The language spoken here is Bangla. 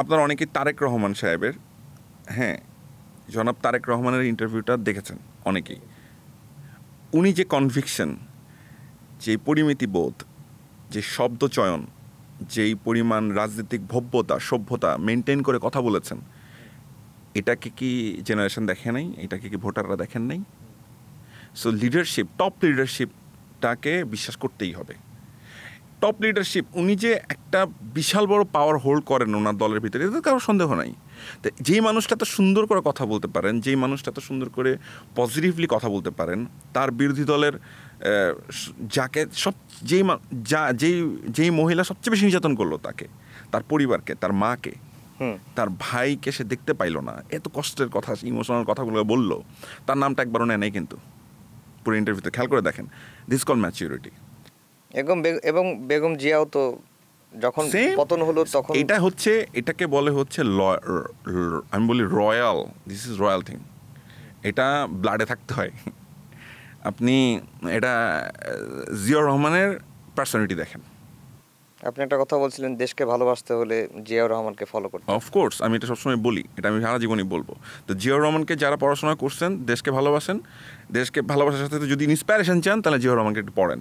আপনারা অনেকেই তারেক রহমান সাহেবের, হ্যাঁ, জনাব তারেক রহমানের ইন্টারভিউটা দেখেছেন অনেকেই। উনি যে কনভিকশন, যে পরিমিতিবোধ, যে শব্দচয়ন, যেই পরিমাণ রাজনৈতিক ভব্যতা সভ্যতা মেনটেন করে কথা বলেছেন, এটাকে কি জেনারেশন দেখে নাই? এটাকে কি ভোটাররা দেখেন নাই? সো লিডারশিপ, টপ লিডারশিপটাকে বিশ্বাস করতেই হবে। টপ লিডারশিপ, উনি যে একটা বিশাল বড় পাওয়ার হোল্ড করেন ওনার দলের ভিতরে, এতে কারো সন্দেহ নাই। তো যেই মানুষটা এত সুন্দর করে কথা বলতে পারেন, যেই মানুষটা এত সুন্দর করে পজিটিভলি কথা বলতে পারেন, তার বিরোধী দলের যাকে যেই মহিলা সবচেয়ে বেশি নির্যাতন করলো তাকে, তার পরিবারকে, তার মাকে, তার ভাইকে সে দেখতে পাইলো না, এত কষ্টের কথা, ইমোশনাল কথাগুলো বললো, তার নামটা একবারও নেয় নাই কিন্তু পুরো ইন্টারভিউতে। খেয়াল করে দেখেন, দিস কল ম্যাচিউরিটি। এবং বেগম জিয়াও তো যখন পতন হলো তখন এটা হচ্ছে, এটাকে বলে হচ্ছে আমি বলি royal, this is royal thing. এটা ব্লাডে থাকতে হয়। আপনি এটা জিয়াউর রহমানের পার্সোনালিটি দেখেন। আপনি একটা কথা বলছিলেন, দেশকে ভালোবাসতে হলে জিয়াউর রহমানকে ফলো করতে। অফকোর্স আমি এটা সবসময় বলি, এটা আমি সারা জীবনই বলবো। তো জিয়াউর রহমানকে যারা পড়াশোনা করছেন, দেশকে ভালোবাসেন, দেশকে ভালোবাসার সাথে যদি ইন্সপিরেশন চান, তাহলে জিয়াউর রহমানকে একটু পড়েন।